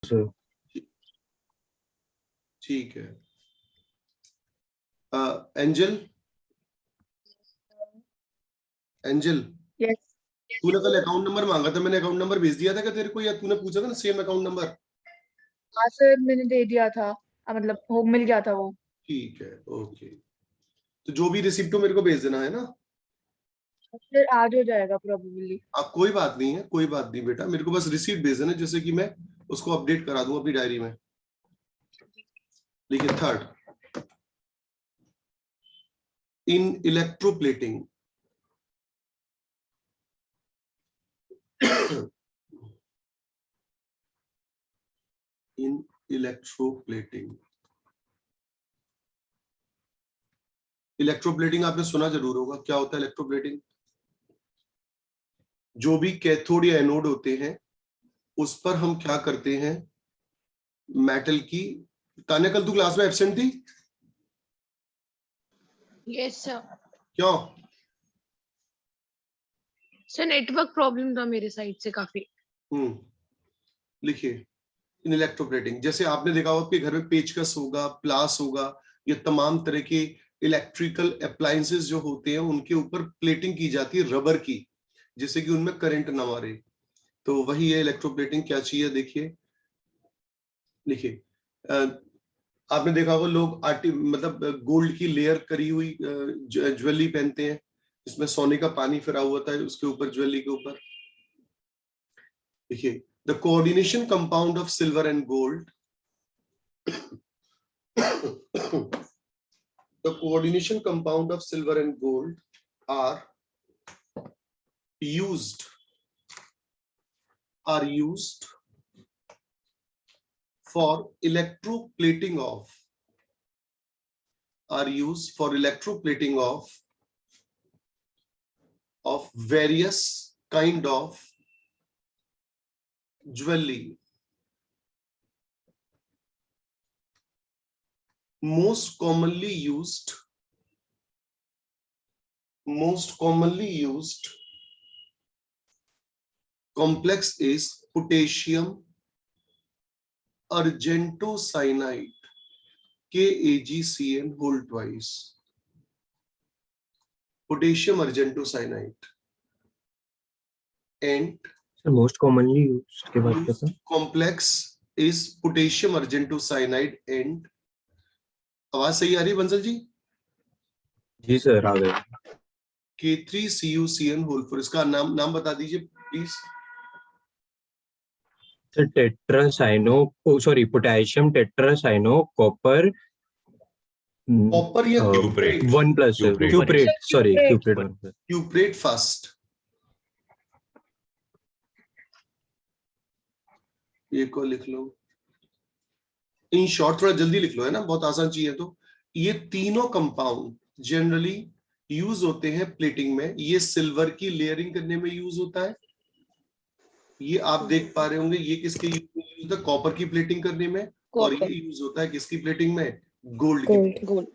Sir ठीक है। Angel angel yes तूने कल अकाउंट नंबर मांगा था, मैंने अकाउंट नंबर भेज दिया था क्या तेरे को, या तूने पूछा था ना सेम अकाउंट नंबर? हाँ सर मैंने दे दिया था, मतलब हो मिल गया था वो। ठीक है, ओके। तो जो भी रिसिप्ट हो मेरे को भेज देना, है ना? सर आज हो जाएगा प्रोबेबली। कोई बात नहीं है, कोई बात नहीं बेटा, मेरे को बस रिसिप्ट भेज देना, जैसे कि मैं उसको अपडेट करा दूं अपनी डायरी में। देखिए, third, in electroplating in electroplating electroplating आपने सुना जरूर होगा। क्या होता है इलेक्ट्रोप्लेटिंग? जो भी कैथोड या एनोड होते हैं उस पर हम क्या करते हैं, मेटल की। तान्या कल तू क्लास में एब्सेंट थी? Yes sir. क्यों? सर नेटवर्क प्रॉब्लम था मेरे साइड से काफी। लिखिए, इन इलेक्ट्रोप्लेटिंग, जैसे आपने देखा होगा आपके घर में पेचकस होगा, प्लास होगा, ये तमाम तरह के इलेक्ट्रिकल अप्लायंसेस जो होते हैं उनके ऊपर प्लेटिंग की जाती है रबर की, जिससे कि उनमें करंट ना मारे। तो वही है इलेक्ट्रोप्लेटिंग। क्या चाहिए देखिए, लिखिए, आपने देखा होगा लोग मतलब गोल्ड की लेयर करी हुई ज्वेलरी पहनते हैं, इसमें सोने का पानी फिरा हुआ था उसके ऊपर, ज्वेलरी के ऊपर। देखिए, the coordination compound of silver and gold the coordination compound of silver and gold are used for electroplating of various kind of jewelry. Most commonly used complex is potassium argentocyanide, KAgCN whole twice. Potassium argentocyanide and most commonly used के बाद क्या था? complex is potassium argentocyanide and, आवाज सही आ रही है बंसल जी? जी sir आ गए। K3CuCN whole 4, इसका नाम बता दीजिए please. Sir tetracyano, oh sorry, potassium tetracyano copper copper या क्यूप्रेट? 1+ क्यूप्रेट, सॉरी क्यूप्रेट 1+। क्यूप्रेट फर्स्ट, ये को लिख लो। इन शॉर्ट थोड़ा जल्दी लिख लो, है ना, बहुत आसान चीज है। तो ये तीनों कंपाउंड जनरली यूज होते हैं प्लेटिंग में। ये सिल्वर की लेयरिंग करने में यूज होता है, ये आप देख पा रहे होंगे। ये किसके यूज होता है? कॉपर की प्लेटिंग करने में। और ये यूज होता है किसकी प्लेटिंग में? गोल्ड की। गोल्ड।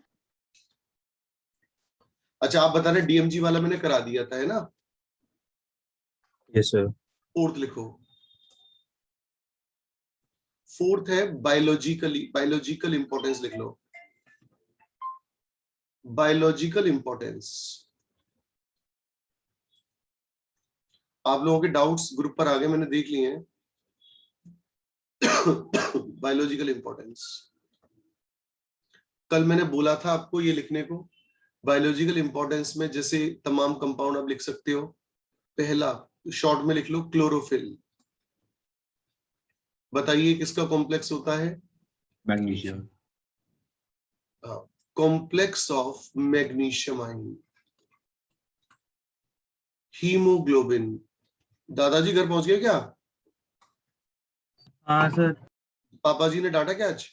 अच्छा, आप बता रहे डीएमजी वाला मैंने करा दिया था, है ना? Yes sir. फोर्थ लिखो। फोर्थ है बायोलॉजिकल इंपॉर्टेंस, लिख लो। Biological importance. आप लोगों के डाउट्स ग्रुप पर आ गए, मैंने देख लिए हैं। बायोलॉजिकल इंपॉर्टेंस, कल मैंने बोला था आपको ये लिखने को। बायोलॉजिकल इंपॉर्टेंस में जैसे तमाम कंपाउंड आप लिख सकते हो। पहला शॉर्ट में लिख लो क्लोरोफिल। बताइए किसका कॉम्प्लेक्स होता है? Magnesium. Complex of magnesium ion. Haemoglobin. दादाजी घर पहुंच गए क्या? हाँ सर, पापा जी ने डांटा क्या आज?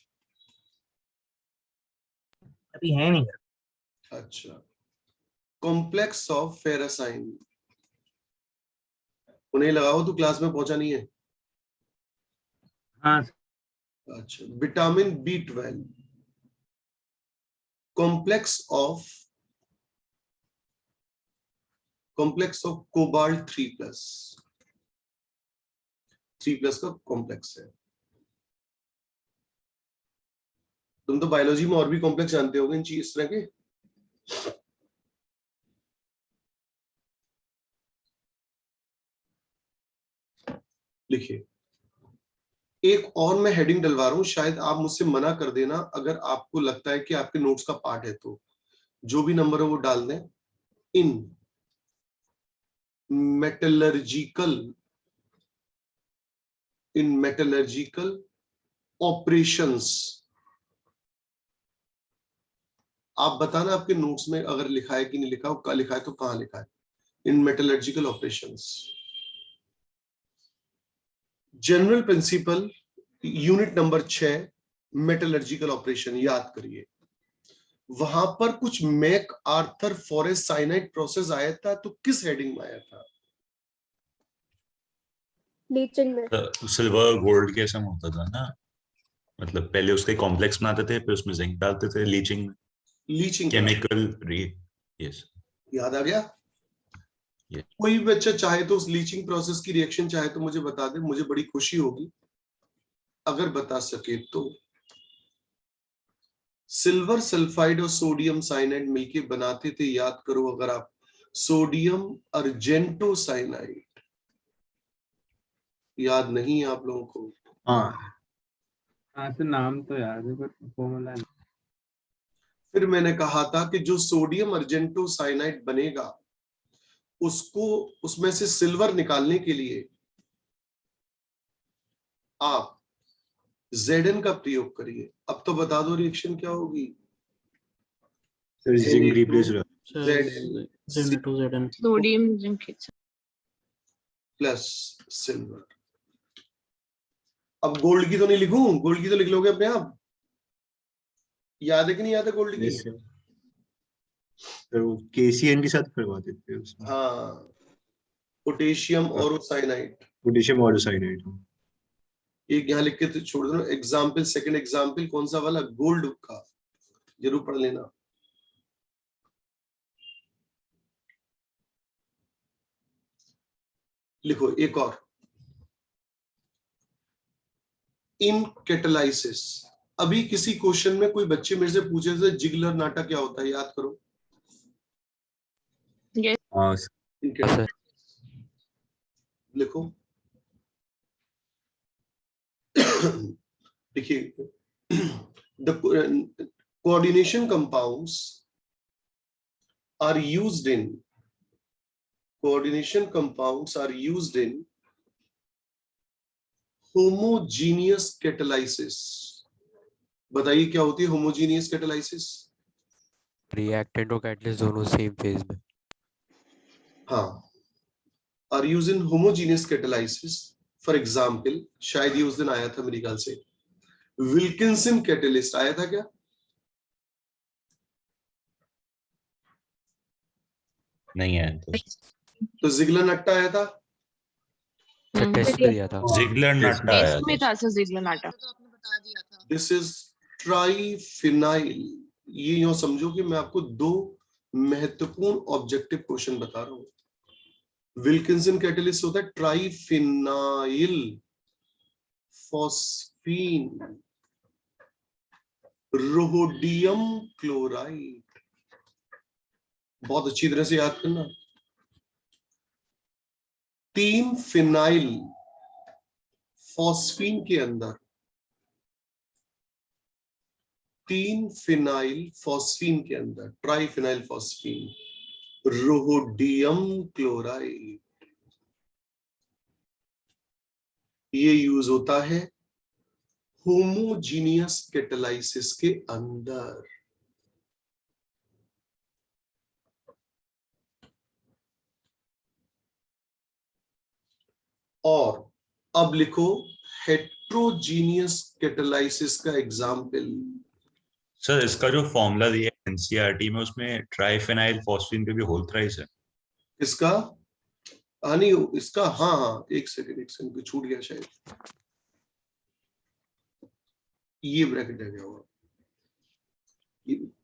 अभी है नहीं। अच्छा, कॉम्प्लेक्स ऑफ फेरस आयन। उन्हें लगाओ, तू क्लास में पहुंचा नहीं है। हाँ अच्छा, vitamin B12। Complex of cobalt 3+, 3+ का कॉम्प्लेक्स है। तुम तो बायोलॉजी में और भी कॉम्प्लेक्स जानते होगे इन चीज इस तरह के। लिखिए, एक और मैं हेडिंग डलवा रहा हूं, शायद आप मुझसे मना कर देना अगर आपको लगता है कि आपके नोट्स का पार्ट है, तो जो भी नंबर है वो डाल दें। इन मेटलर्जिकल ऑपरेशंस, आप बताना आपके नोट्स में अगर लिखा है कि नहीं लिखा, वो लिखा है तो कहां लिखा है। In metallurgical operations, general principle, unit number 6, metallurgical operation याद करिए। वहां पर कुछ MacArthur Forrest cyanide process आया था, तो किस हेडिंग में आया था? लीचिंग में। सिल्वर गोल्ड के सम होता था ना, मतलब पहले उसके कॉम्प्लेक्स बनाते थे, फिर उसमें जिंक डालते थे, लीचिंग केमिकल यस, याद आ गया। Yes. कोई भी बच्चा चाहे तो उस लीचिंग प्रोसेस की रिएक्शन चाहे तो मुझे बता दे, मुझे बड़ी खुशी होगी अगर बता सके तो। सिल्वर सल्फाइड और सोडियम साइनाइड मिलके बनाते थे, याद करो अगर आप, सोडियम अर्जेंटो साइनाइड। याद नहीं है आप लोगों को? हाँ तो नाम तो याद है पर फॉर्मूला नहीं। फिर मैंने कहा था कि जो सोडियम अर्जेंटो साइनाइड बनेगा उसको, उसमें से सिल्वर निकालने के लिए आप Zn का प्रयोग करिए। अब तो बता दो रिएक्शन क्या होगी? Zinc replace Zn sodium zinc plus silver. अब गोल्ड की तो नहीं लिखूं, गोल्ड की तो लिख लोगे अपने आप। याद है कि नहीं याद है गोल्ड की? तो KCN के साथ करवा देते हैं उसमें। हाँ, पोटेशियम और साइनाइड। पोटेशियम और साइनाइड। एक यहाँ लिख के तो छोड़ दो। एग्जाम्पल, सेकंड एग्जाम्पल कौन सा वाला? गोल्ड का, जरूर पढ़ लेना। लिखो एक और, इन कैटालाइसिस। अभी किसी क्वेश्चन में कोई बच्चे मेरे से पूछे थे जिगलर नाटा क्या होता है, याद करो। हाँ लिखो। देखिए, the coordination compounds are used in homogeneous catalysis। बताइए क्या होती है homogeneous catalysis? रिएक्टेंट और कैटलिस्ट दोनों सेम फेज में। हाँ, are used in homogeneous catalysis। For example, शायद ये उस दिन आया था मेरे ख्याल से, विल्किंसन कैटलिस्ट आया था क्या? नहीं है तो जिगलर नट्टा आया था। टेस्ट में दिया था। जिगलर नट्टा आया टेस्ट में था sir Ziegler NATA. This is triphenyl. ये यूं समझो कि मैं आपको दो महत्वपूर्ण ऑब्जेक्टिव क्वेश्चन बता रहा हूं। विल्किंसन कैटलिस्ट होता है ट्राइफिनाइल फॉस्फीन रोडियम क्लोराइड। बहुत अच्छी तरह से याद करना। 3 फिनाइल फॉस्फीन के अंदर, 3 फिनाइल फॉस्फीन के अंदर, ट्राइफिनाइल फॉस्फीन रोडियम क्लोराइड। ये यूज होता है होमोजीनियस कैटालाइसिस के अंदर। और अब लिखो हेट्रोजीनियस कैटालाइसिस का एग्जाम्पल। सर इसका जो फॉर्मूला दिया है NCERT में, उसमें ट्राइफेनाइल फॉस्फीन पे भी होल थ्राइस है। इसका नहीं, इसका हाँ हाँ, एक सेकंड छूट गया शायद। ये ब्रैकेट है क्या हुआ?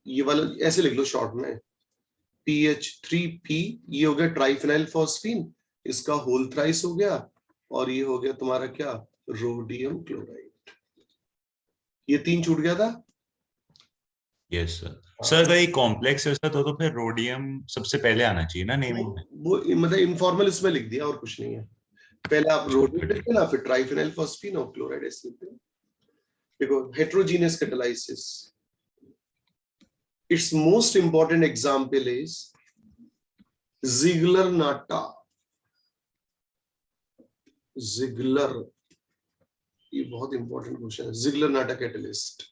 ये वाला ऐसे लिख लो शॉर्ट में, PH3P। ये हो गया ट्राइफेनाइल फॉस्फीन, इसका होल थ्राइस हो गया, और ये हो गया तुम्हारा क्या? Rhodium chloride. ये 3 छूट गया था। Yes sir. सर अगर ये कॉम्प्लेक्स ऐसा तो फिर रोडियम सबसे पहले आना चाहिए ना नेमिंग में। वो मतलब इनफॉर्मल इसमें लिख दिया और कुछ नहीं है। पहले आप रोडियम लिखते ना, फिर ट्राइफिनाइल फॉस्फीन और क्लोराइड ऐसे लिखते हैं। देखो heterogeneous catalysis, its most important example is Ziegler-Natta. Ziegler, ये बहुत इंपॉर्टेंट क्वेश्चन है। Ziegler-Natta catalyst,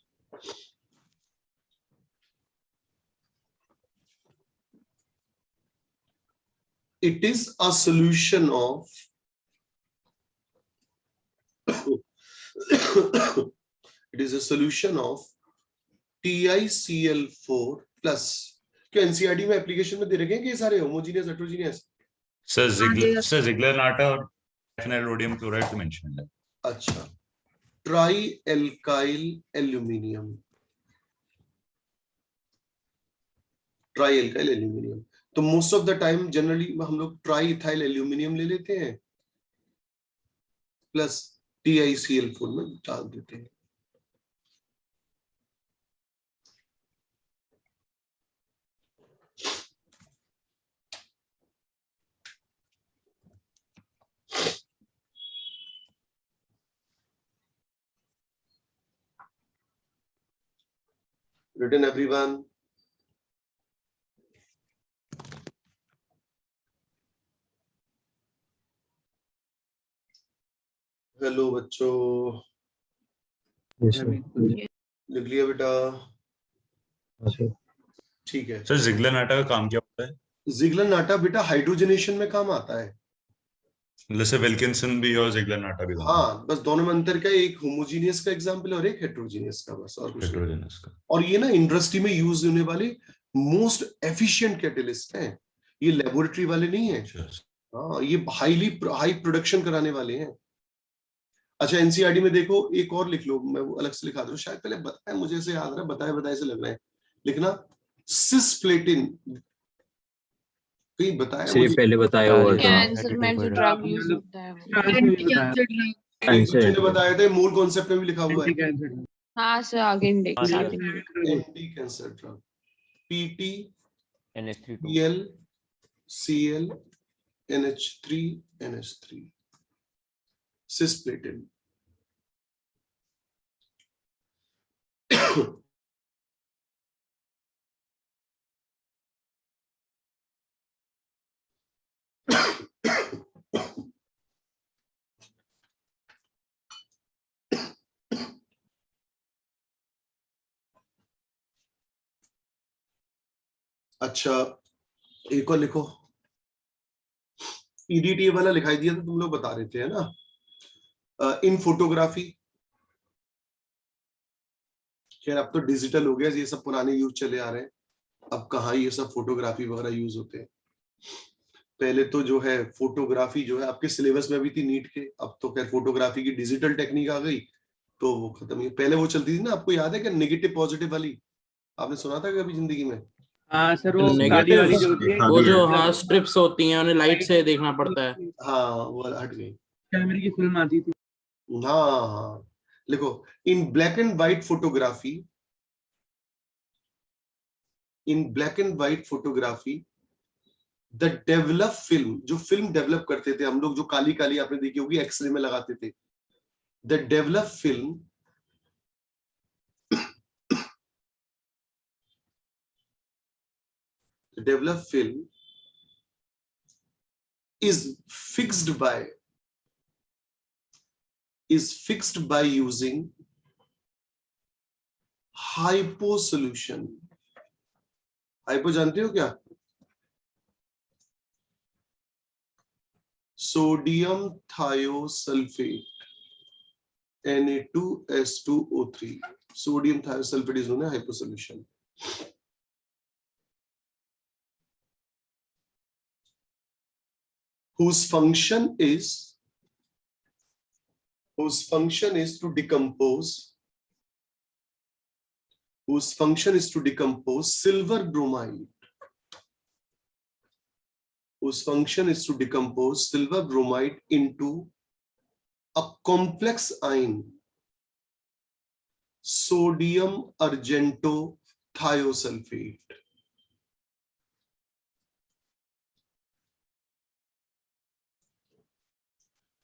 it is a solution of it is a solution of TiCl4 plus. क्या एनसीईआरटी में एप्लीकेशन में दे रखे हैं कि ये सारे homogeneous heterogeneous? Sir Ziegler Natta और ट्राइफिनाइल रोडियम क्लोराइड तो मेंशन है। अच्छा, tri alkyl aluminium, tri alkyl aluminium. तो most of the time generally हम लोग ट्राई इथाइल एल्यूमिनियम ले लेते हैं प्लस TiCl4 में डाल देते हैं। Written everyone? हेलो बच्चों, Yes, sir. लिख लिया बेटा? Yes, sir. ठीक है। सर जिगलर नाटा का काम क्या होता है? जिगलर नाटा बेटा हाइड्रोजनेशन में काम आता है। जैसे विल्किंसन भी और जिगलर नाटा भी। हाँ, बस दोनों में अंतर क्या है, एक होमोजीनियस का एग्जांपल और एक हेटेरोजीनियस का, बस और कुछ नहीं। हेटेरोजेनस का। और ये ना इंडस्ट्री में यूज होने वाले मोस्ट एफिशिएंट कैटलिस्ट हैं, ये लेबोरेटरी वाले नहीं है। हाँ, ये हाई प्रोडक्शन कराने वाले हैं। अच्छा, एनसीईआरटी में देखो एक और लिख लो, मैं वो अलग से लिखा दूं, शायद पहले बताया, मुझे ऐसे याद रहा, बताए से लग रहा है लिखना। सिस्प्लेटिन कहीं बताया सिर्फ मुझे? पहले बताया हुआ था। कैंसर में जो ड्रग यूज होता है वो। बच्चे ने बताया था, मूल कॉन्सेप्ट में भी लिखा हुआ है। हाँ सर, आगे देख स्टार्टिंग में। Anti cancer drug, PT NH3 Cl Cl NH3 NH3 cisplatin. अच्छा, एक और लिखो, EDTA वाला लिखाई दिया था, तुम लोग बता रहे थे है ना। इन फोटोग्राफी, खैर अब तो डिजिटल हो गया, ये सब पुराने यूज चले आ रहे हैं, अब कहाँ ये सब फोटोग्राफी वगैरह यूज होते हैं। पहले तो जो है फोटोग्राफी जो है आपके सिलेबस में भी थी नीट के, अब तो खैर फोटोग्राफी की डिजिटल टेक्निक आ गई तो वो खत्म ही। पहले वो चलती थी ना, आपको याद है क्या, नेगेटिव पॉजिटिव वाली, आपने सुना था कभी जिंदगी में? हाँ सर, वो काली नेगेटिव वाली जो होती है, वो जो हाँ स्ट्रिप्स होती हैं उन्हें लाइट से देखना पड़ता है। हाँ, वो हट गई। कैमरे की फिल्म आती थी। हाँ हाँ, लिखो, in black and white photography, in black and white photography the develop film, जो फिल्म डेवलप करते थे हम लोग, जो काली काली आपने देखी होगी एक्सरे में लगाते थे, the develop film developed film is fixed by using hypo solution। hypo जानते हो क्या? Sodium thiosulphate Na2S2O3, sodium thiosulfate is known as hypo solution। whose function is to decompose silver bromide, into a complex ion, sodium argento thiosulfate.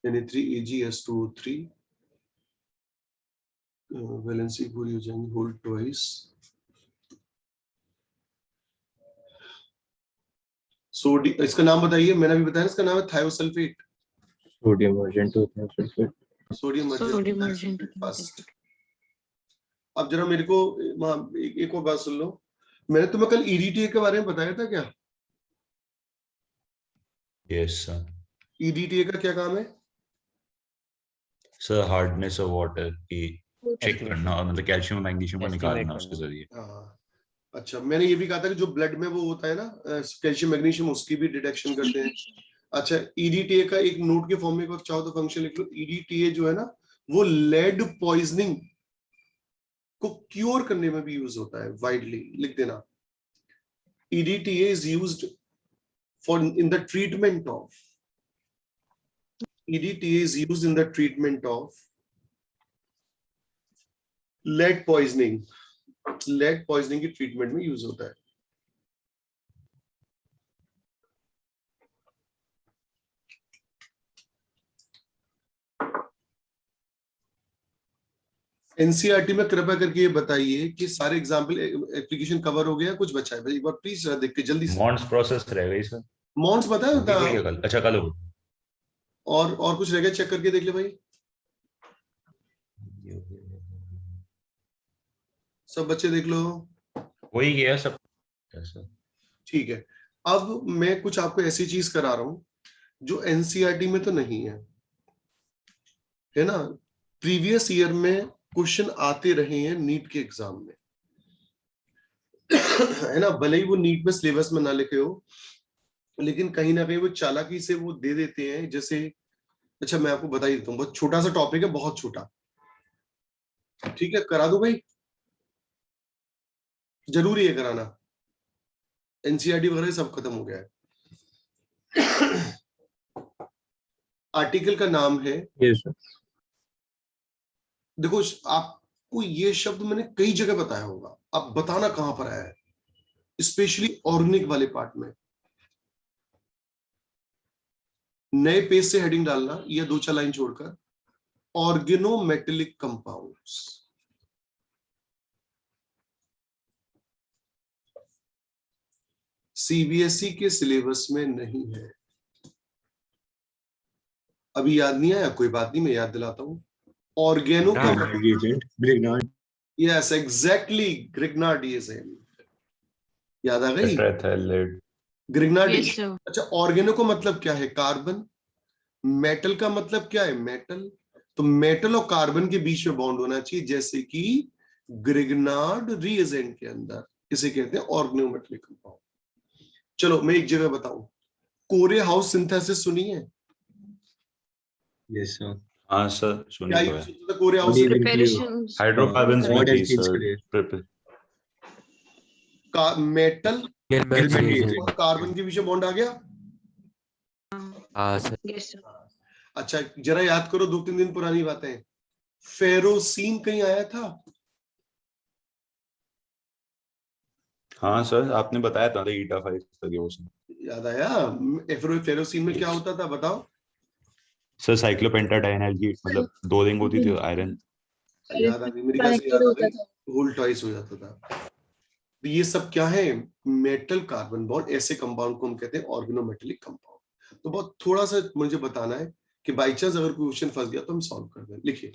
Na3AgS2O3 valency पूरी हो जाएंगी, hold twice. Sodium, इसका नाम बताइए, मैंने भी बताया इसका नाम है thiosulphate. Sodium urgent sulphate. Sodium Sodium urgent urgent first. अब जरा मेरे को एक और बात सुन लो, मैंने तुम्हें कल EDTA के बारे में बताया था क्या? Yes sir. EDTA का क्या काम है? सर हार्डनेस ऑफ वाटर की चेक करना, और मतलब कैल्शियम और मैग्नीशियम को निकालना उसके जरिए। हाँ, अच्छा, मैंने ये भी कहा था कि जो ब्लड में वो होता है ना कैल्शियम मैग्नीशियम, उसकी भी डिटेक्शन करते हैं। अच्छा, EDTA का एक नोट के फॉर्म में एक चाहो तो फंक्शन लिख लो। EDTA जो है ना, वो लेड पॉइजनिंग को क्योर करने में भी यूज होता है वाइडली, लिख देना। EDTA is used for in the treatment of EDTA is used in the treatment of lead poisoning. lead poisoning की ट्रीटमेंट में यूज होता है। एनसीईआरटी में कृपया करके ये बताइए कि सारे एग्जाम्पल एप्लीकेशन कवर हो गया, कुछ बचा है भाई? एक बार प्लीज देख के जल्दी से। मॉन्स प्रोसेस रह गई सर। मॉन्स बताया होता है, कल, अच्छा कल हो। और कुछ रह गया, चेक करके देख ले भाई, सब बच्चे देख लो। वही गया सब। ठीक है, अब मैं कुछ आपको ऐसी चीज करा रहा हूं जो एनसीईआरटी में तो नहीं है ना। प्रीवियस ईयर में क्वेश्चन आते रहे हैं नीट के एग्जाम में, है ना। भले ही वो नीट में सिलेबस में ना लिखे हो, लेकिन कहीं ना कहीं वो चालाकी से वो दे देते हैं। जैसे, अच्छा मैं आपको बता ही देता हूँ, बहुत छोटा सा टॉपिक है, बहुत छोटा। ठीक है, करा दो भाई, जरूरी है कराना। एनसीईआरटी वगैरह सब खत्म हो गया है। आर्टिकल का नाम है, यस सर। देखो आपको ये शब्द मैंने कई जगह बताया होगा, आप बताना कहां पर आया है, स्पेशली ऑर्गेनिक वाले पार्ट में। नए पेज से हेडिंग डालना, या 2-4 लाइन छोड़कर, ऑर्गेनोमेटेलिक कंपाउंड्स। सीबीएसई के सिलेबस में नहीं है। अभी याद नहीं आया, कोई बात नहीं, मैं याद दिलाता हूं। Organo Grignard. यस एग्जैक्टली, ग्रिग्नार्डिएज़म, याद आ गई? ग्रिग्नार्डी। Yes, sir. अच्छा, ऑर्गेनो का मतलब क्या है? कार्बन। मेटल का मतलब क्या है? मेटल। तो मेटल और कार्बन के बीच में बॉन्ड होना चाहिए, जैसे कि ग्रिग्नार्ड रिएजेंट के अंदर। इसे कहते हैं ऑर्गेनोमेटेलिक कंपाउंड। चलो मैं एक जगह बताऊं, कोरे हाउस सिंथेसिस सुनी है? Yes sir. हाँ सर, क्या सुनिए यूज होता था कोरे हाउस? Preparations. हाइड्रोकार्बन्स में Model थी cheese सर। के लिए। Metal Gilman's reagent। और कार्बन के बीच में बॉन्ड आ गया। हाँ सर। Yes, sir. अच्छा जरा याद करो, 2-3 दिन पुरानी बातें। फेरोसीन कहीं आया था? हाँ सर, आपने बताया था ईटा 5 करके वो सब। याद आया? फेरोसीन में क्या होता था बताओ? सर साइक्लोपेंटाडाइनल, मतलब 2 रिंग होती थी आयरन। याद आ गई, मेरी कैसे याद आ गई? होल ट्वाइस हो जाता था। तो ये सब क्या है? Metal carbon bond. ऐसे कंपाउंड को हम कहते हैं ऑर्गेनोमेटेलिक कंपाउंड। तो बहुत थोड़ा सा मुझे बताना है कि बाई चांस अगर कोई क्वेश्चन फंस गया तो हम सॉल्व कर दें। लिखिए।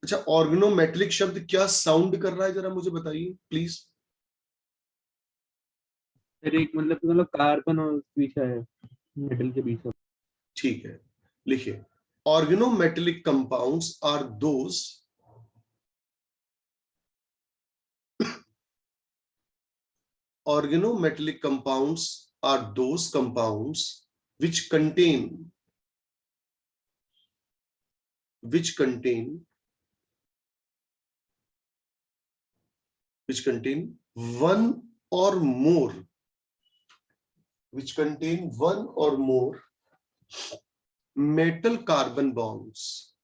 अच्छा, ऑर्गेनोमेटेलिक शब्द क्या साउंड कर रहा है, जरा मुझे बताइए प्लीज। फिर एक मतलब कार्बन और बीच है, मेटल के बीच में। ठीक है, लिखिए। Organometallic compounds are those organometallic compounds are those compounds which contain one or more metal carbon bonds,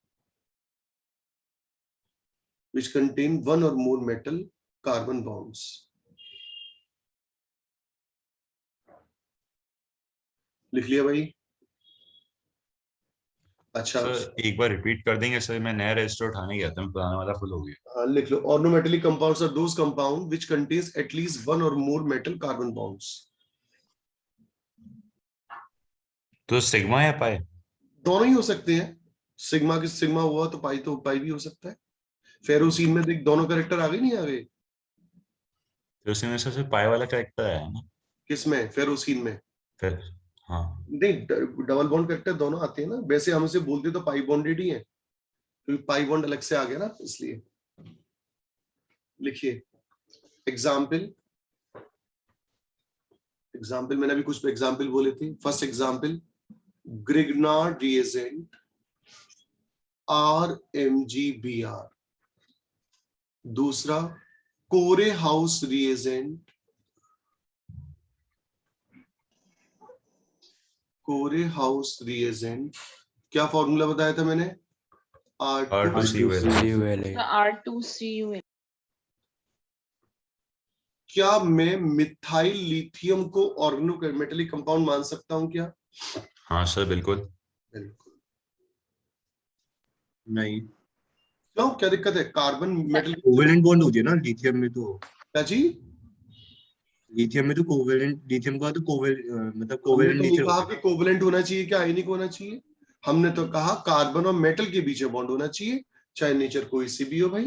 which contain one or more metal carbon bonds. लिख लिया भाई? अच्छा सर एक बार रिपीट कर देंगे सर, मैं नया रजिस्टर उठाने गया था, मैं पुराना वाला फुल हो गया। हाँ, लिख लो। Organometallic compounds are those compound which contains at least one or more metal carbon bonds. तो सिग्मा या पाई? दोनों ही हो सकते हैं। सिग्मा की सिग्मा हुआ तो पाई भी हो सकता है। फेरोसीन में देख दोनों कैरेक्टर आ गए, नहीं आ गए? तो उसमें से सिर्फ पाई वाला कैरेक्टर आया है ना? किसमें? फेरोसीन में? फिर हाँ, नहीं, डबल बॉन्ड कैरेक्टर दोनों आते हैं ना। वैसे हम इसे बोलते तो पाई बॉन्डेड ही है, क्योंकि पाई बॉन्ड अलग से आ गया ना, इसलिए। लिखिए एग्जाम्पल। एग्जाम्पल मैंने अभी कुछ एग्जाम्पल बोले थे। First example, Grignard reagent RMgBr। दूसरा, कोरे हाउस रिएजेंट, कोरे हाउस रिएजेंट। क्या फॉर्मूला बताया था मैंने? R2CuL। CuLa. R2CuL। क्या मैं मिथाइल लिथियम को ऑर्गेनोमेटेलिक कंपाउंड मान सकता हूं क्या? हाँ सर बिल्कुल। बिल्कुल। नहीं, क्यों, क्या दिक्कत है? कार्बन मेटल कोवेलेंट बॉन्ड होती है ना लिथियम में। तो क्या जी? लिथियम में तो कोवेलेंट, लिथियम का तो मतलब हमने कोवेलेंट तो नहीं नेचर कहा होता कि है। कोवलेंट होना चाहिए, क्या आयनिक होना चाहिए। हमने तो कहा कार्बन और मेटल के बीच में बॉन्ड होना चाहिए, चाहे नेचर कोई सी भी हो भाई।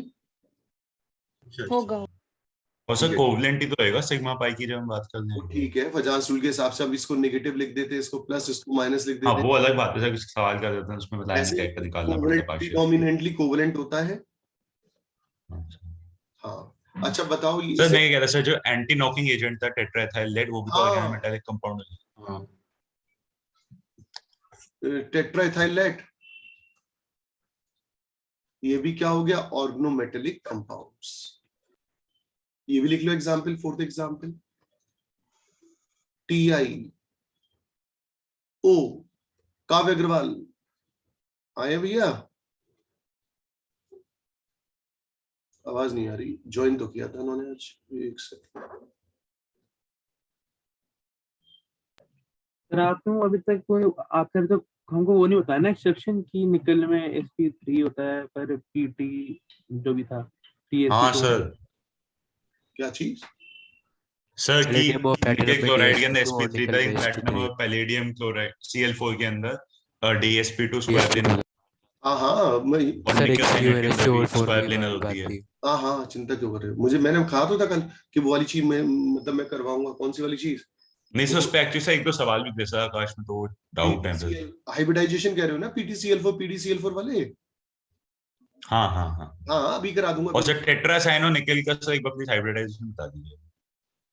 होगा। और सर ठीक है, कोवलेंट ही तो रहेगा सिग्मा पाई की जब हम बात कर तो रहे हैं। ठीक है। फजांस रूल के हिसाब से अब इसको नेगेटिव लिख देते, इसको प्लस, इसको माइनस लिख हाँ देते। वो अलग बात है सर, सवाल कर देते हैं उसमें लाइन ऐसे कैरेक्टर निकालना पड़ता है कोवलेंट पार्शियल। प्रीडोमिनेंटली कोवलेंट होता है। हाँ, अच्छा बताओ सर इसे। मैं ये कह रहा सर, जो एंटी नॉकिंग एजेंट था टेट्राइथाइल लेड, वो भी तो हाँ, ऑर्गेनोमेटेलिक कंपाउंड है। हाँ, टेट्राइथाइलेट, ये भी क्या हो गया? Organometallic compounds. ये भी लिख लो एग्जांपल, फोर्थ एग्जांपल, TiO। काव्य अग्रवाल आए भैया? आवाज नहीं आ रही। ज्वाइन तो किया था उन्होंने आज। एक सेकंड। सर आपको अभी तक कोई आपसे अभी तक हमको वो नहीं बताया ना एक्सेप्शन की निकल में sp3 होता है पर pt जो भी था हाँ TsP2। सर। क्या चीज? सर की Palladium और platinum निकेल में क्लोराइड के अंदर DsP2 और sp3 निकल था, में प्लैटिनम sp3। और पैलेडियम क्लोराइड Cl4 के अंदर DsP2 स्क्वायर प्लेनर, हाँ हाँ, मैं, और सर एक निकल साइनाइड के अंदर भी CuNH4 स्क्वायर की प्लेनर बात होती है। थी। हाँ हाँ, चिंता क्यों कर रहे हो? मैंने कहा तो था कल कि वो वाली चीज मैं, मतलब मैं करवाऊंगा। कौन सी वाली चीज? नहीं सर, उस पे एक्चुअली सर एक दो सवाल भी थे सर आकाश में, तो डाउट है सर। हाइब्रिडाइजेशन कह रहे हो ना, PtCl4 PdCl4 वाले? हाँ हाँ हाँ। हाँ, अभी करा दूंगा। और सर टेट्रासाइनो निकेल का सर एक बार प्लीज हाइब्रिडाइजेशन बता दीजिए।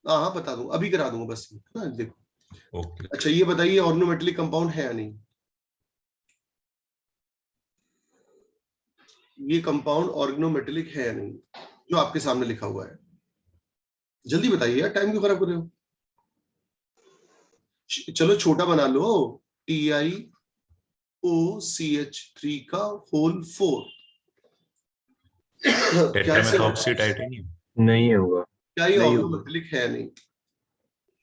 हाँ हाँ, बता दूंगा, अभी करा दूंगा बस। हाँ, देखो। ओके। अच्छा ये बताइए, ऑर्गेनोमेटेलिक कंपाउंड है या नहीं? ये कंपाउंड ऑर्गेनोमेटेलिक है या नहीं, जो आपके सामने लिखा हुआ है? जल्दी बताइए यार, टाइम क्यों खराब कर रहे हो? चलो छोटा बना लो, TiOCH3 का होल 4। टेट्रामेथॉक्सी टाइटेनियम नहीं होगा, क्या ये नहीं होगा, ऑर्गेनोमेटेलिक है? नहीं,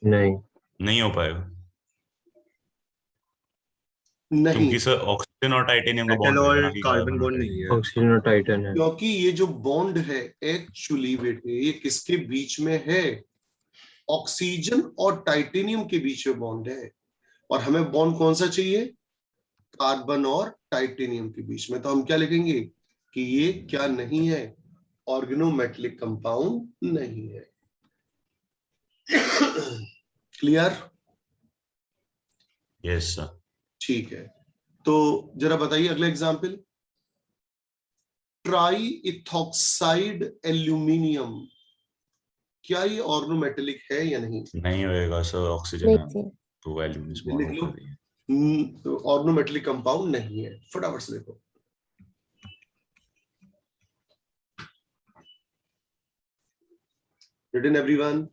नहीं, नहीं हो पाएगा, नहीं, क्योंकि सर ऑक्सीजन और टाइटेनियम का मेटल बॉन्ड होगा और ना, कि कार्बन बॉन्ड नहीं है, ऑक्सीजन और टाइटन है। क्योंकि ये जो बॉन्ड है एक्चुअली बेटे, ये किसके बीच में है? ऑक्सीजन और टाइटेनियम के बीच में बॉन्ड है। और हमें बॉन्ड कौन सा चाहिए? कार्बन और टाइटेनियम के बीच में। तो हम क्या लिखेंगे कि ये क्या नहीं है? ऑर्गेनोमेटेलिक कंपाउंड नहीं है। क्लियर? Yes sir. ठीक है, तो जरा बताइए अगला एग्जांपल, ट्राई इथॉक्साइड एल्यूमिनियम। क्या ये ऑर्गेनोमेटेलिक है या नहीं? नहीं होएगा सर, ऑक्सीजन है तो एल्यूमिनियम लिख बॉन्ड लो, कर दिए। ऑर्गेनोमेटेलिक कंपाउंड नहीं है। फटाफट से देखो। Written everyone?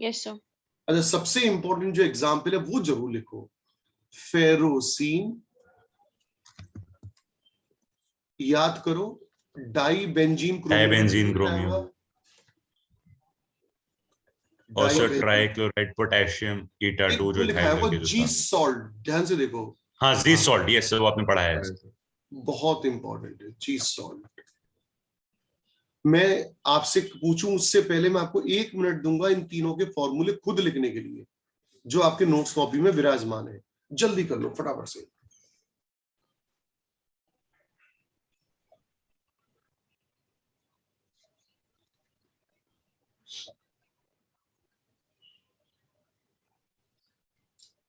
Yes, sir. अच्छा, सबसे इंपॉर्टेंट जो एग्जांपल है वो जरूर लिखो। फेरोसीन, याद करो di benzene dibenzene chromium, also trichloride potassium eta 2 जो लिखा है वो थाइल जी सॉल्ट, ध्यान से देखो। हाँ जी सॉल्ट, यस वो आपने पढ़ा है। बहुत इंपॉर्टेंट है जी सॉल्ट। मैं आपसे पूछूं उससे पहले मैं आपको 1 मिनट दूंगा इन तीनों के फॉर्मूले खुद लिखने के लिए, जो आपके नोट्स कॉपी में विराजमान है। जल्दी कर लो फटाफट से।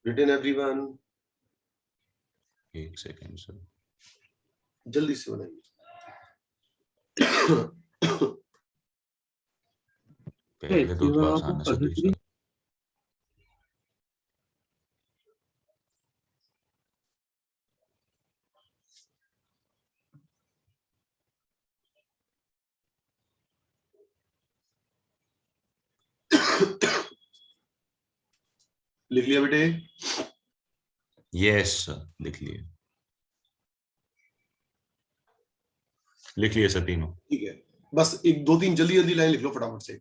रिटन एवरीवन, एक सेकंड सर, जल्दी से बनाइए। पहले तो थोड़ा आसान है सर। लिख लिया बेटे? यस सर, लिख लिए, लिख लिए सर तीनों। ठीक है, बस 1 2 3 जल्दी जल्दी लाइन लिख लो फटाफट से।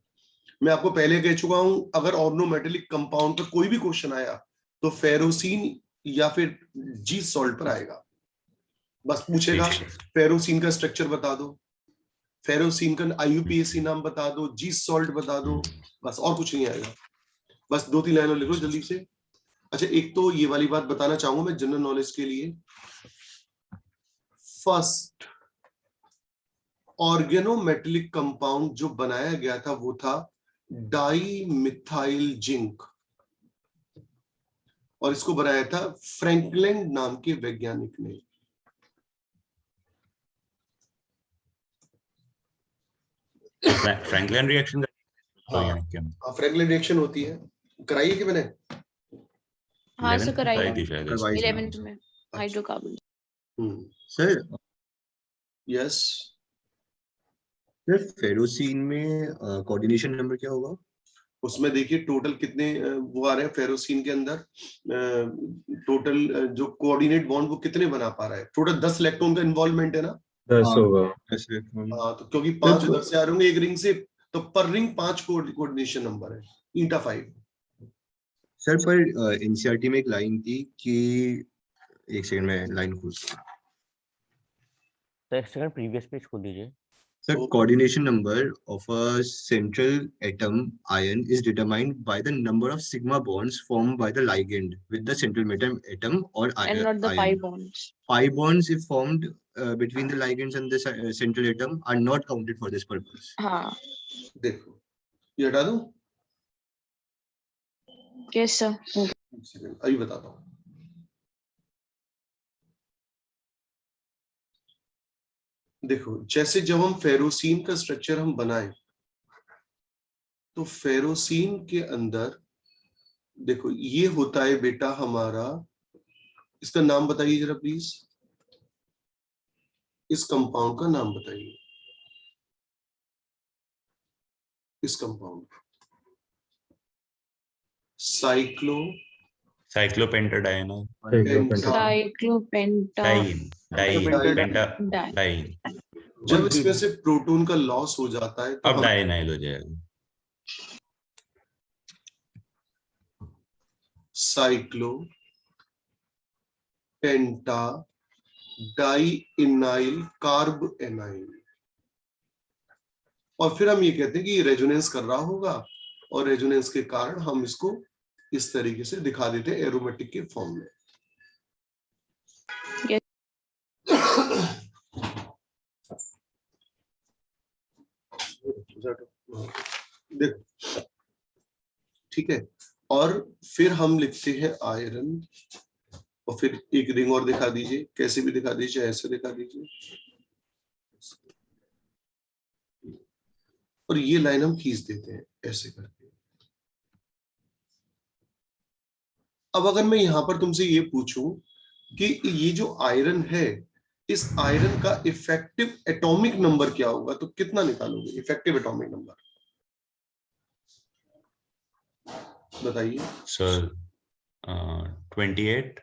मैं आपको पहले कह चुका हूं, अगर ऑर्गेनोमेटेलिक कंपाउंड पर कोई भी क्वेश्चन आया तो फेरोसिन या फिर जी सॉल्ट पर आएगा। बस पूछेगा फेरोसिन का स्ट्रक्चर बता दो, फेरोसिन का आईयूपीएसी नाम बता दो, जी सॉल्ट बता दो, बस और कुछ नहीं आएगा। बस 2 3 लाइनों लिख लो जल्दी से। अच्छा, एक तो ये वाली बात बताना चाहूंगा मैं जनरल नॉलेज के लिए। फर्स्ट ऑर्गेनोमेटेलिक कंपाउंड जो बनाया गया था वो था डाई मिथाइल जिंक, और इसको बनाया था फ्रैंकलिन नाम के वैज्ञानिक ने। फ्रैंकलिन रिएक्शन फ्रैंकलिन रिएक्शन होती है, कराई है कि मैंने? हाँ सर, कराई थी शायद 11th में हाइड्रोकार्बन। सर यस सर, फेरोसीन में कोऑर्डिनेशन नंबर क्या होगा? उसमें देखिए टोटल कितने वो आ रहे हैं फेरोसिन के अंदर, टोटल जो कोऑर्डिनेट बॉन्ड वो कितने बना पा रहा है। टोटल 10 इलेक्ट्रॉन का इन्वॉल्वमेंट है ना? 10 होगा। हाँ, तो क्योंकि 5 उधर से आ रहे होंगे एक रिंग से, तो पर रिंग 5 कोऑर्डिनेशन नंबर है, ईटा 5। सर पर एनसीईआरटी में एक लाइन थी कि, एक सेकंड में लाइन खोल। तो एक सेकंड प्रीवियस पेज खोल दीजिए। Sir, coordination number of a central atom ion is determined by the number of sigma bonds formed by the ligand with the central atom or And not the ion. 5 bonds. 5 bonds if formed between the ligands and the central atom are not counted for this purpose. हाँ, देखो ये हटा दूं? yes sir. अभी बताता हूँ। देखो, जैसे जब हम फेरोसिन का स्ट्रक्चर हम बनाएं, तो फेरोसिन के अंदर देखो ये होता है बेटा हमारा, इसका नाम बताइए जरा प्लीज, इस कंपाउंड का नाम बताइए, इस कंपाउंड साइक्लोपेंटाडाइन जब इसमें से प्रोटॉन का लॉस हो जाता है तो अब डाइनाइल हो जाएगा। साइक्लो पेंटा डाइइनाइल कार्ब एनाइल, और फिर हम ये कहते हैं कि ये रेजोनेंस कर रहा होगा, और रेजोनेंस के कारण हम इसको इस तरीके से दिखा देते हैं एरोमेटिक के फॉर्म में। देखो ठीक है, और फिर हम लिखते हैं आयरन, और फिर एक रिंग और दिखा दीजिए, कैसे भी दिखा दीजिए, ऐसे दिखा दीजिए, और ये लाइन हम खींच देते हैं ऐसे करके। अब अगर मैं यहां पर तुमसे ये पूछूं कि ये जो आयरन है, इस आयरन का इफेक्टिव एटॉमिक नंबर क्या होगा, तो कितना निकालोगे इफेक्टिव एटॉमिक नंबर, बताइए सर? 28।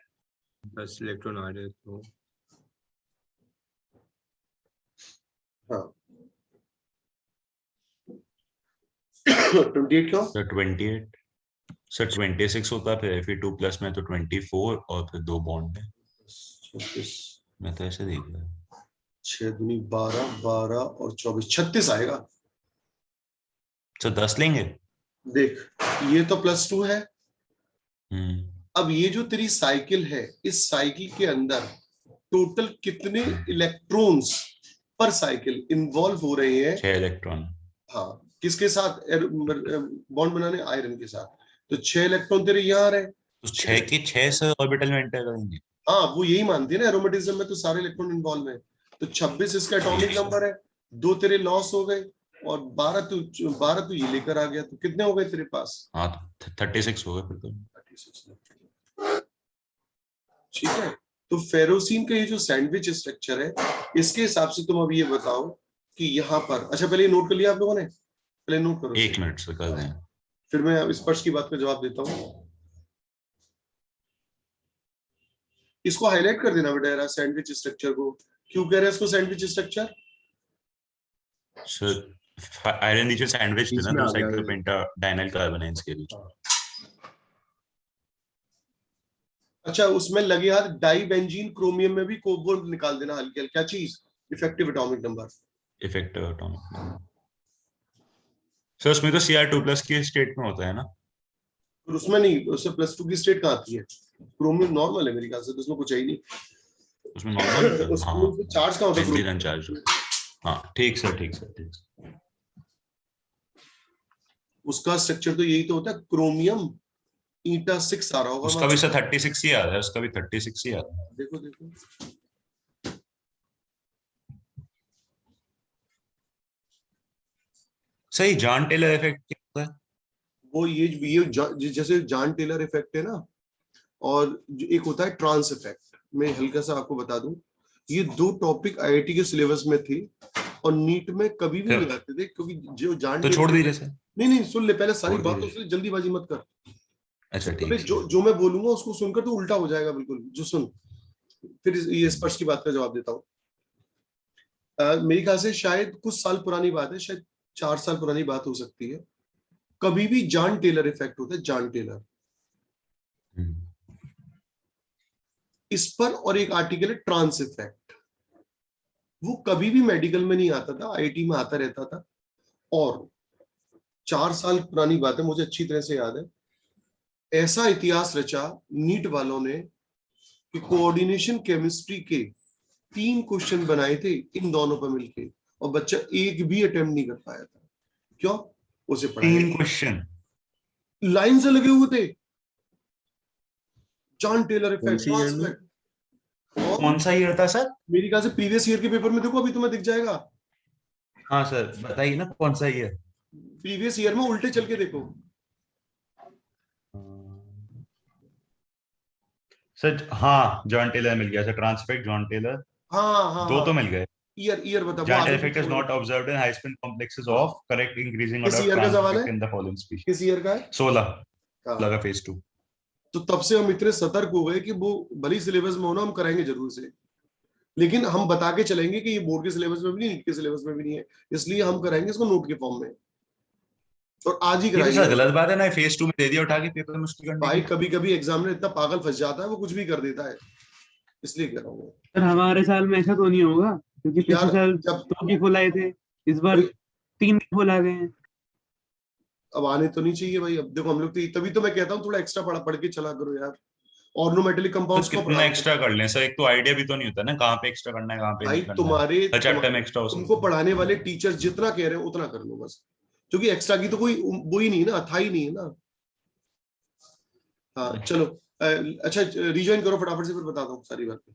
10 इलेक्ट्रॉन आ रहे तो हाँ 28 क्यों? सर 28 सर 26 होता है, फिर Fe2 प्लस में तो 24 और फिर 2 बॉन्ड है। 26 मैं तो ऐसे देख रहा हूँ। 6 दूनी 12, 12 और 24, 36 आएगा। सर 10 लेंगे। देख ये तो +2 है। अब ये जो तेरी साइकिल है, इस साइकिल के अंदर टोटल कितने इलेक्ट्रॉन्स पर साइकिल इन्वॉल्व हो रहे हैं? 6 इलेक्ट्रॉन। हाँ, किसके साथ बॉन्ड बनाने? आयरन के साथ। तो 6 इलेक्ट्रॉन तेरे यहाँ आ रहे हैं। तो 6 के 6 से ऑर्बिटल में एंटर करेंगे। हाँ, वो यही मानती है ना, एरोमेटिज्म में तो सारे इलेक्ट्रॉन इन्वॉल्व है। तो 26 इसका एटॉमिक नंबर है, 2 तेरे लॉस हो गए और 12 तू ये लेकर आ गया, तो कितने हो गए तेरे पास? हाँ 36 हो गए फिर तो। 36। ठीक है, तो फेरोसिन का ये जो सैंडविच स्ट्रक्चर है, इसके हिसाब से तुम अब ये बताओ कि यहाँ पर, अच्छा पहले नोट कर लिया आप लोगों ने? पहले नोट करो। 1 मिनट से कर दें, फिर मैं स्पर्श की बात का जवाब देता हूँ। इसको हाईलाइट कर देना बेटा, सैंडविच स्ट्रक्चर को। क्यों कह रहे हैं इसको सैंडविच स्ट्रक्चर? सर आयरन नीचे सैंडविच थे ना, दो साइक्लोपेंटाडाइनल कार्बोनाइल्स के बीच। अच्छा, उसमें लगे यार डाइबेंजीन क्रोमियम में भी कोबोल्ट निकाल देना हल्के हल्के। क्या चीज? Effective atomic number. Effective atomic number sir उसमें तो Cr2+ की स्टेट में होता है ना? और उसमें नहीं, उससे +2 की स्टेट कहाँ आती है? क्रोमियम नॉर्मल है मेरे ख्याल से, तो उसमें कुछ है ही नहीं। उसमें नॉर्मल उसमें चार्ज कहाँ होता है? Hydrogen charge. हाँ ठीक सर, ठीक सर, ठीक सर। उसका स्ट्रक्चर तो यही तो होता है, क्रोमियम 𝜂6 आ रहा होगा। उसका भी सर 36 ही आ रहा है, उसका भी 36 ही आ रहा है। देखो देखो, सही। जॉन टेलर इफेक्ट क्या होता है? वो ये जैसे जॉन टेलर इफेक्ट है ना, और एक होता है ट्रांस इफेक्ट। मैं हल्का सा आपको बता दूं, ये 2 टॉपिक आईआईटी के सिलेबस में थी और नीट में कभी भी नहीं आते थे, क्योंकि जो जॉन तो छोड़ दीजिए सर। नहीं, सुन ले पहले सारी बात, तो इसलिए जल्दीबाजी मत कर। अच्छा ठीक है। जो मैं बोलूंगा उसको सुनकर तो उल्टा हो जाएगा बिल्कुल। जो सुन, फिर ये स्पर्श की बात का जवाब देता हूँ। मेरे ख्याल से शायद कुछ साल पुरानी बात है, शायद 4 साल पुरानी बात हो सकती है। कभी भी जॉन टेलर इफेक्ट होता है, जॉन टेलर, इस पर, और एक आर्टिकल है ट्रांस इफेक्ट। वो कभी भी मेडिकल में नहीं आता था, आईआईटी में आता रहता था। और 4 साल पुरानी बात है, मुझे अच्छी तरह से याद है। ऐसा इतिहास रचा नीट वालों ने कि कोऑर्डिनेशन केमिस्ट्री के 3 क्वेश्चन बनाए थे इन दोनों पर मिलके, और बच्चा एक भी अटेम्प्ट नहीं कर पाया था। क्यों? उसे 3 क्वेश्चन लाइन से लगे हुए थे। Jahn Teller effect. कौन सा ईयर था सर? मेरी ख्याल से प्रीवियस ईयर के पेपर में देखो, अभी तुम्हें दिख जाएगा। हाँ सर बताइए ना कौन सा ईयर। प्रीवियस ईयर में उल्टे चल के देखो सर। हाँ जॉन टेलर मिल गया सर, ट्रांसफेक्ट जॉन टेलर। हाँ 2 तो मिल गए। ईयर बता। Jahn Teller effect is not observed in high spin complexes of correct increasing order किस ईयर का सवाल है? In the following species. किस ईयर का है? 16 लगा फेज 2। तो तब से हम इतने सतर्क हो गए कि वो भली सिलेबस में होना, हम कराएंगे जरूर से, लेकिन हम बता के चलेंगे कि ये बोर्ड के सिलेबस में भी नहीं, नीट के सिलेबस में भी नहीं है, इसलिए हम कराएंगे इसको नोट के फॉर्म में, और आज ही कराएंगे। सर गलत बात है ना, फेज 2 में दे दिया उठा के पेपर में उसकी करने। भाई कभी कभी एग्जाम में इतना पागल फंस जाता है, वो कुछ भी कर देता है, इसलिए कह रहा हूँ। सर हमारे साल में ऐसा तो नहीं होगा, क्योंकि पिछले साल जब 2 की फुल आए थे, इस बार 3 की फुल आ गए हैं। अब आने तो नहीं चाहिए भाई। अब देखो हम लोग तो, तभी तो मैं कहता हूँ थोड़ा एक्स्ट्रा पढ़ के चला करो यार। ऑर्गोमेटेलिक कंपाउंड्स को कितना एक्स्ट्रा कर लें सर? एक तो आइडिया भी तो नहीं होता ना कहाँ पे एक्स्ट्रा करना है, कहाँ पे भाई नहीं करना। चैप्टर में एक्स्ट्रा हो सकता है। तुमको पढ़ाने वाले टीचर जितना कह रहे हैं उतना कर लो बस, क्योंकि एक्स्ट्रा की तो कोई वो ही नहीं है ना, था ही नहीं है ना। हाँ चलो, अच्छा रिजॉइन करो फटाफट से, फिर बताता हूँ सारी बातें।